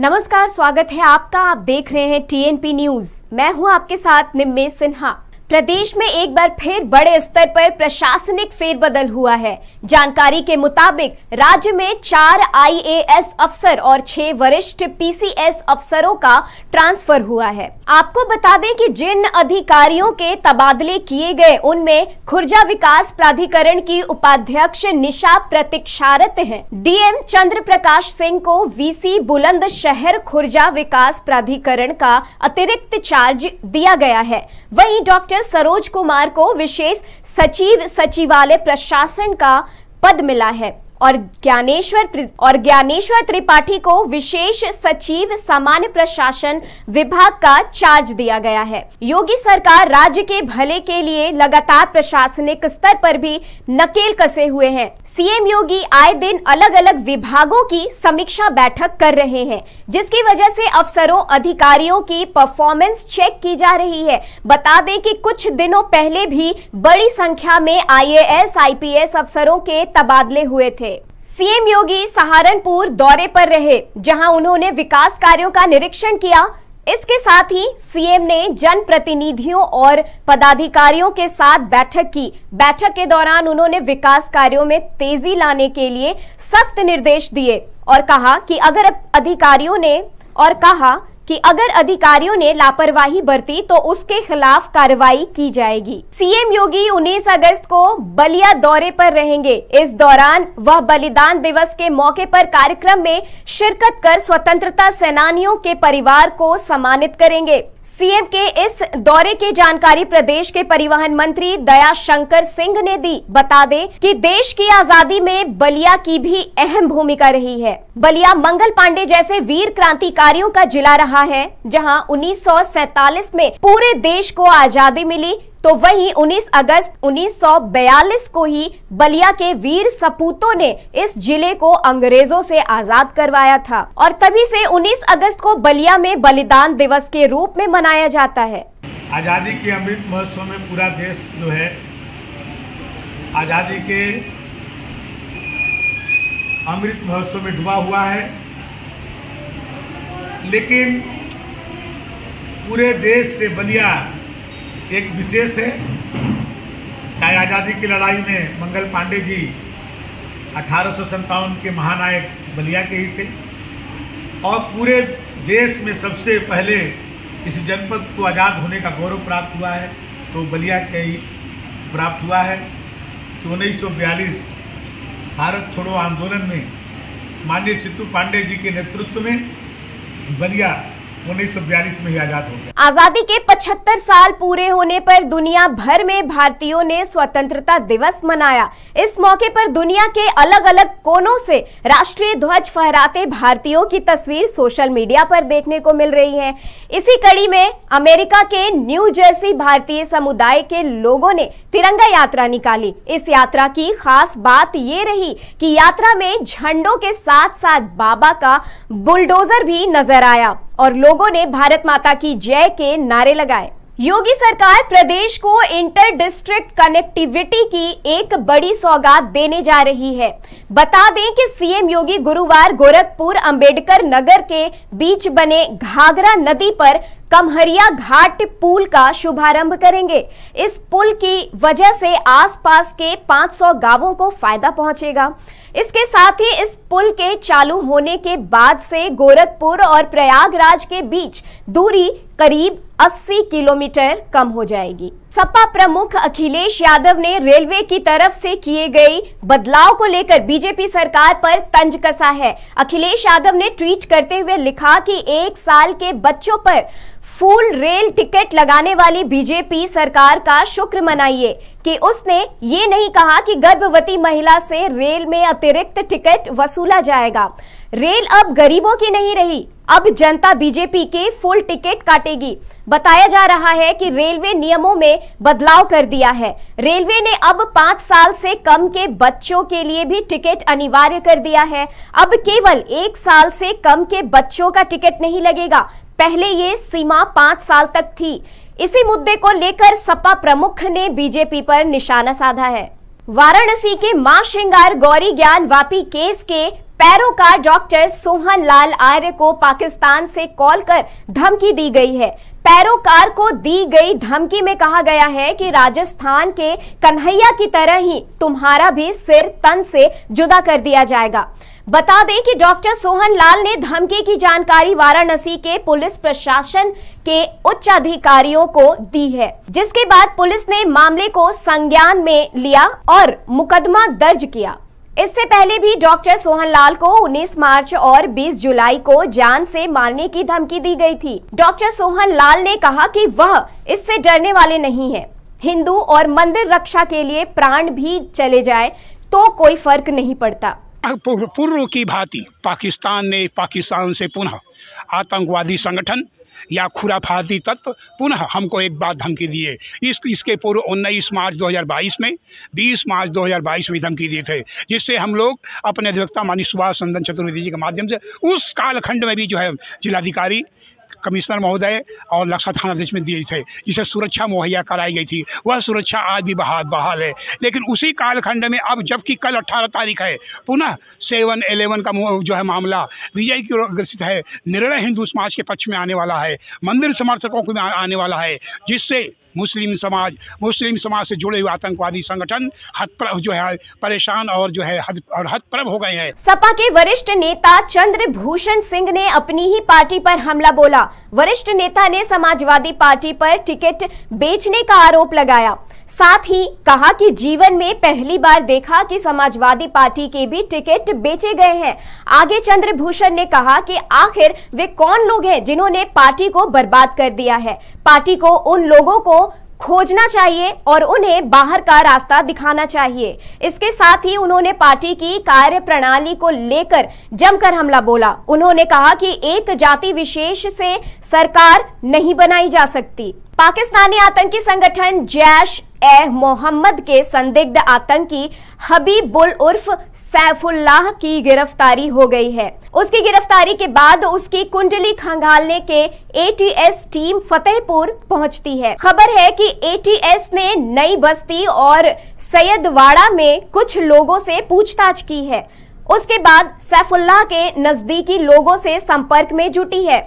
नमस्कार, स्वागत है आपका। आप देख रहे हैं टीएनपी न्यूज। मैं हूं आपके साथ निम्मे सिन्हा। प्रदेश में एक बार फिर बड़े स्तर पर प्रशासनिक फेरबदल हुआ है। जानकारी के मुताबिक राज्य में 4 आईएएस अफसर और 6 वरिष्ठ पीसीएस अफसरों का ट्रांसफर हुआ है। आपको बता दें कि जिन अधिकारियों के तबादले किए गए उनमें खुर्जा विकास प्राधिकरण की उपाध्यक्ष निशा प्रतीक्षारत हैं। डीएम चंद्र प्रकाश सिंह को वीसी बुलंदशहर खुर्जा विकास प्राधिकरण का अतिरिक्त चार्ज दिया गया है। वहीं डॉक्टर सरोज कुमार को विशेष सचिव सचिवालय प्रशासन का पद मिला है और ज्ञानेश्वर त्रिपाठी को विशेष सचिव सामान्य प्रशासन विभाग का चार्ज दिया गया है। योगी सरकार राज्य के भले के लिए लगातार प्रशासनिक स्तर पर भी नकेल कसे हुए हैं। सीएम योगी आए दिन अलग अलग विभागों की समीक्षा बैठक कर रहे हैं, जिसकी वजह से अफसरों अधिकारियों की परफॉर्मेंस चेक की जा रही है। बता दें कि कुछ दिनों पहले भी बड़ी संख्या में आईएएस आईपीएस अफसरों के तबादले हुए थे। सीएम योगी सहारनपुर दौरे पर रहे, जहां उन्होंने विकास कार्यों का निरीक्षण किया। इसके साथ ही सीएम ने जनप्रतिनिधियों और पदाधिकारियों के साथ बैठक की। बैठक के दौरान उन्होंने विकास कार्यों में तेजी लाने के लिए सख्त निर्देश दिए और कहा कि अगर अधिकारियों ने लापरवाही बरती तो उसके खिलाफ कार्रवाई की जाएगी। सीएम योगी 19 अगस्त को बलिया दौरे पर रहेंगे। इस दौरान वह बलिदान दिवस के मौके पर कार्यक्रम में शिरकत कर स्वतंत्रता सेनानियों के परिवार को सम्मानित करेंगे। सीएम के इस दौरे की जानकारी प्रदेश के परिवहन मंत्री दयाशंकर सिंह ने दी। बता दें कि देश की आजादी में बलिया की भी अहम भूमिका रही है। बलिया मंगल पांडे जैसे वीर क्रांतिकारियों का जिला रहा है। जहां 1947 में पूरे देश को आजादी मिली, तो वहीं 19 अगस्त 1942 को ही बलिया के वीर सपूतों ने इस जिले को अंग्रेजों से आजाद करवाया था और तभी से 19 अगस्त को बलिया में बलिदान दिवस के रूप में मनाया जाता है। आजादी के अमृत महोत्सव में पूरा देश जो है आजादी के अमृत महोत्सव में डूबा हुआ है, लेकिन पूरे देश से बलिया एक विशेष है। चाहे आज़ादी की लड़ाई में मंगल पांडे जी 1857 के महानायक बलिया के ही थे और पूरे देश में सबसे पहले इस जनपद को आज़ाद होने का गौरव प्राप्त हुआ है तो बलिया के ही प्राप्त हुआ है कि 1942 भारत छोड़ो आंदोलन में माननीय चित्तू पांडे जी के नेतृत्व में बलिया 1942 में ही आजाद हो गया। आजादी के 75 साल पूरे होने पर दुनिया भर में भारतीयों ने स्वतंत्रता दिवस मनाया। इस मौके पर दुनिया के अलग अलग कोनों से राष्ट्रीय ध्वज फहराते भारतीयों की तस्वीर सोशल मीडिया पर देखने को मिल रही है। इसी कड़ी में अमेरिका के न्यू जर्सी भारतीय समुदाय के लोगों ने तिरंगा यात्रा निकाली। इस यात्रा की खास बात ये रही कि यात्रा में झंडों के साथ साथ बाबा का बुलडोजर भी नजर आया और लोगों ने भारत माता की जय के नारे लगाए। योगी सरकार प्रदेश को इंटर डिस्ट्रिक्ट कनेक्टिविटी की एक बड़ी सौगात देने जा रही है। बता दें कि सीएम योगी गुरुवार गोरखपुर अंबेडकर नगर के बीच बने घाघरा नदी पर कमहरिया घाट पुल का शुभारंभ करेंगे। इस पुल की वजह से आसपास के 500 गांवों को फायदा पहुंचेगा। इसके साथ ही इस पुल के चालू होने के बाद से गोरखपुर और प्रयागराज के बीच दूरी करीब 80 किलोमीटर कम हो जाएगी। सपा प्रमुख अखिलेश यादव ने रेलवे की तरफ से किए गए बदलाव को लेकर बीजेपी सरकार पर तंज कसा है। अखिलेश यादव ने ट्वीट करते हुए लिखा कि 1 साल के बच्चों पर फुल रेल टिकट लगाने वाली बीजेपी सरकार का शुक्र मनाइए कि उसने ये नहीं कहा कि गर्भवती महिला से रेल में अतिरिक्त टिकट वसूला जाएगा। रेल अब गरीबों की नहीं रही, अब जनता बीजेपी के फुल टिकट काटेगी। बताया जा रहा है कि रेलवे नियमों में बदलाव कर दिया है। रेलवे ने अब 5 साल से कम के बच्चों के लिए भी टिकट अनिवार्य कर दिया है। अब केवल 1 साल से कम के बच्चों का टिकट नहीं लगेगा। पहले ये सीमा 5 साल तक थी। इसी मुद्दे को लेकर सपा प्रमुख ने बीजेपी पर निशाना साधा है। वाराणसी के मां श्रृंगार गौरी ज्ञान वापी केस के पैरोकार डॉक्टर सोहन लाल आर्य को पाकिस्तान से कॉल कर धमकी दी गई है। पैरोकार को दी गई धमकी में कहा गया है कि राजस्थान के कन्हैया की तरह ही तुम्हारा भी सिर तन से जुदा कर दिया जाएगा। बता दें कि डॉक्टर सोहन लाल ने धमकी की जानकारी वाराणसी के पुलिस प्रशासन के उच्च अधिकारियों को दी है, जिसके बाद पुलिस ने मामले को संज्ञान में लिया और मुकदमा दर्ज किया। इससे पहले भी डॉक्टर सोहन लाल को 19 मार्च और 20 जुलाई को जान से मारने की धमकी दी गई थी। डॉक्टर सोहन लाल ने कहा कि वह इससे डरने वाले नहीं हैं। हिंदू और मंदिर रक्षा के लिए प्राण भी चले जाए तो कोई फर्क नहीं पड़ता। पूर्व की भांति पाकिस्तान से पुनः आतंकवादी संगठन या खुराफाती तत्व पुनः हमको एक बार धमकी दिए। इसके पूर्व 19 मार्च 2022 में 20 मार्च 2022 में धमकी दिए थे, जिससे हम लोग अपने अधिवक्ता माननीय सुभाष चंद्र चतुर्वेदी जी के माध्यम से उस कालखंड में भी जो है जिलाधिकारी, कमिश्नर महोदय और लक्ष्य थानाधीश में दिए थे, जिसे सुरक्षा मुहैया कराई गई थी। वह सुरक्षा आज भी बहाल है। लेकिन उसी कालखंड में अब जबकि कल 18 तारीख है, पुनः 7/11 का जो है मामला विजय की ग्रसित है। निर्णय हिंदू समाज के पक्ष में आने वाला है, मंदिर समर्थकों को आने वाला है, जिससे मुस्लिम समाज से जुड़े हुए आतंकवादी संगठन जो है परेशान और जो है हतप्रभ हो गए हैं। सपा के वरिष्ठ नेता चंद्रभूषण सिंह ने अपनी ही पार्टी पर हमला बोला। वरिष्ठ नेता ने समाजवादी पार्टी पर टिकट बेचने का आरोप लगाया। साथ ही कहा कि जीवन में पहली बार देखा कि समाजवादी पार्टी के भी टिकट बेचे गए हैं। आगे चंद्रभूषण ने कहा कि आखिर वे कौन लोग हैं जिन्होंने पार्टी को बर्बाद कर दिया है। पार्टी को उन लोगों को खोजना चाहिए और उन्हें बाहर का रास्ता दिखाना चाहिए। इसके साथ ही उन्होंने पार्टी की कार्य प्रणाली को लेकर जमकर हमला बोला। उन्होंने कहा कि एक जाति विशेष से सरकार नहीं बनाई जा सकती। पाकिस्तानी आतंकी संगठन जैश ए मोहम्मद के संदिग्ध आतंकी हबीबुल उर्फ सैफुल्लाह की गिरफ्तारी हो गई है। उसकी गिरफ्तारी के बाद उसकी कुंडली खंगालने के एटीएस टीम फतेहपुर पहुंचती है। खबर है कि एटीएस ने नई बस्ती और सैयदवाड़ा में कुछ लोगों से पूछताछ की है। उसके बाद सैफुल्लाह के नजदीकी लोगों से संपर्क में जुटी है।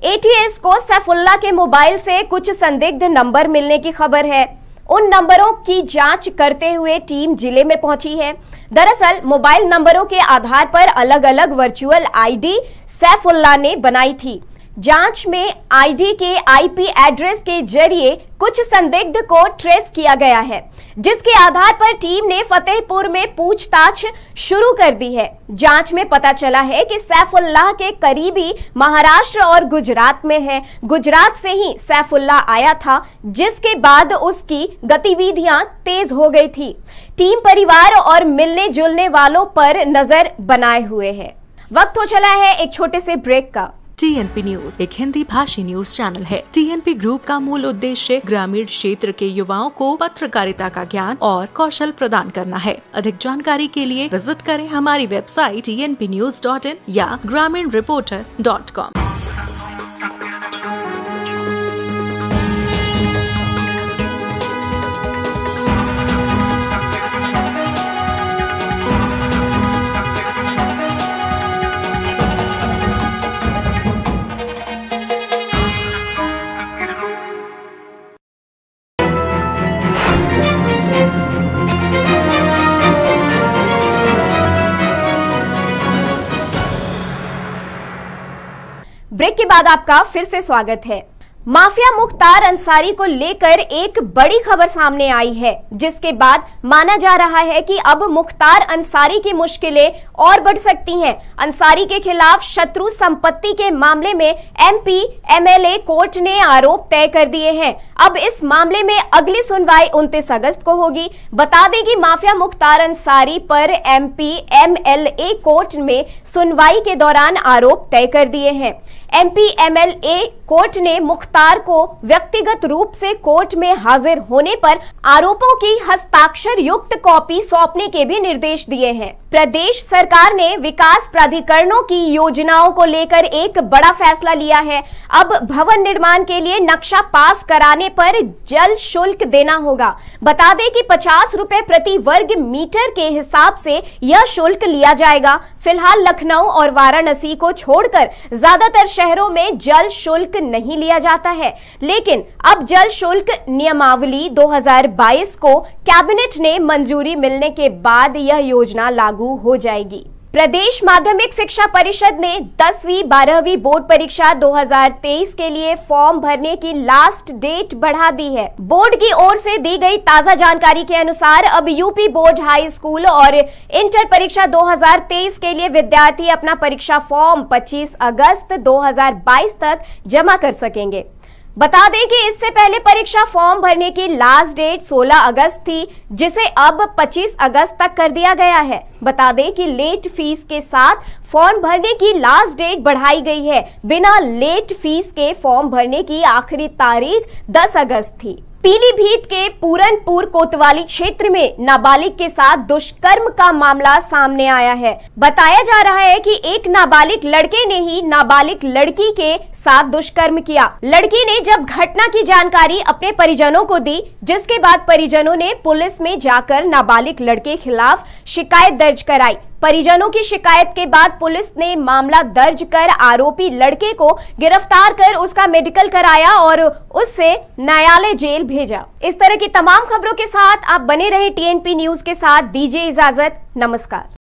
एटीएस को सैफुल्लाह के मोबाइल से कुछ संदिग्ध नंबर मिलने की खबर है। उन नंबरों की जांच करते हुए टीम जिले में पहुंची है। दरअसल मोबाइल नंबरों के आधार पर अलग अलग वर्चुअल आईडी सैफुल्लाह ने बनाई थी। जांच में आईडी के आईपी एड्रेस के जरिए कुछ संदिग्ध को ट्रेस किया गया है, जिसके आधार पर टीम ने फतेहपुर में पूछताछ शुरू कर दी है। जांच में पता चला है कि सैफुल्लाह के करीबी महाराष्ट्र और गुजरात में है। गुजरात से ही सैफुल्लाह आया था, जिसके बाद उसकी गतिविधियां तेज हो गई थी। टीम परिवार और मिलने जुलने वालों पर नजर बनाए हुए है। वक्त हो चला है एक छोटे से ब्रेक का। TNP न्यूज एक हिंदी भाषी न्यूज चैनल है। TNP ग्रुप का मूल उद्देश्य ग्रामीण क्षेत्र के युवाओं को पत्रकारिता का ज्ञान और कौशल प्रदान करना है। अधिक जानकारी के लिए विजिट करें हमारी वेबसाइट tnpnews.in या graminreporter.com। ब्रेक के बाद आपका फिर से स्वागत है। माफिया मुख्तार अंसारी को लेकर एक बड़ी खबर सामने आई है, जिसके बाद माना जा रहा है कि अब मुख्तार अंसारी की मुश्किलें और बढ़ सकती हैं। अंसारी के खिलाफ शत्रु संपत्ति के मामले में एमपी एमएलए कोर्ट ने आरोप तय कर दिए हैं। अब इस मामले में अगली सुनवाई 29 अगस्त को होगी। बता दें कि माफिया मुख्तार अंसारी पर एमपी एमएलए कोर्ट में सुनवाई के दौरान आरोप तय कर दिए हैं। एमपी एमएलए कोर्ट ने मुख्तार को व्यक्तिगत रूप से कोर्ट में हाजिर होने पर आरोपों की हस्ताक्षर युक्त कॉपी सौंपने के भी निर्देश दिए हैं। प्रदेश सरकार ने विकास प्राधिकरणों की योजनाओं को लेकर एक बड़ा फैसला लिया है। अब भवन निर्माण के लिए नक्शा पास कराने पर जल शुल्क देना होगा। बता दें कि 50 रुपए प्रति वर्ग मीटर के हिसाब से यह शुल्क लिया जाएगा। फिलहाल लखनऊ और वाराणसी को छोड़कर ज्यादातर शहरों में जल शुल्क नहीं लिया जाता है, लेकिन अब जल शुल्क नियमावली 2022 को कैबिनेट ने मंजूरी मिलने के बाद यह योजना लागू हो जाएगी। प्रदेश माध्यमिक शिक्षा परिषद ने 10वीं 12वीं बोर्ड परीक्षा 2023 के लिए फॉर्म भरने की लास्ट डेट बढ़ा दी है। बोर्ड की ओर से दी गई ताजा जानकारी के अनुसार अब यूपी बोर्ड हाई स्कूल और इंटर परीक्षा 2023 के लिए विद्यार्थी अपना परीक्षा फॉर्म 25 अगस्त 2022 तक जमा कर सकेंगे। बता दें कि इससे पहले परीक्षा फॉर्म भरने की लास्ट डेट 16 अगस्त थी, जिसे अब 25 अगस्त तक कर दिया गया है। बता दें कि लेट फीस के साथ फॉर्म भरने की लास्ट डेट बढ़ाई गई है। बिना लेट फीस के फॉर्म भरने की आखिरी तारीख 10 अगस्त थी। पीलीभीत के पूरनपुर कोतवाली क्षेत्र में नाबालिग के साथ दुष्कर्म का मामला सामने आया है। बताया जा रहा है कि एक नाबालिग लड़के ने ही नाबालिग लड़की के साथ दुष्कर्म किया। लड़की ने जब घटना की जानकारी अपने परिजनों को दी, जिसके बाद परिजनों ने पुलिस में जाकर नाबालिग लड़के के खिलाफ शिकायत दर्ज कराई। परिजनों की शिकायत के बाद पुलिस ने मामला दर्ज कर आरोपी लड़के को गिरफ्तार कर उसका मेडिकल कराया और उससे न्यायालय जेल भेजा। इस तरह की तमाम खबरों के साथ आप बने रहे TNP न्यूज के साथ। दीजिए इजाजत, नमस्कार।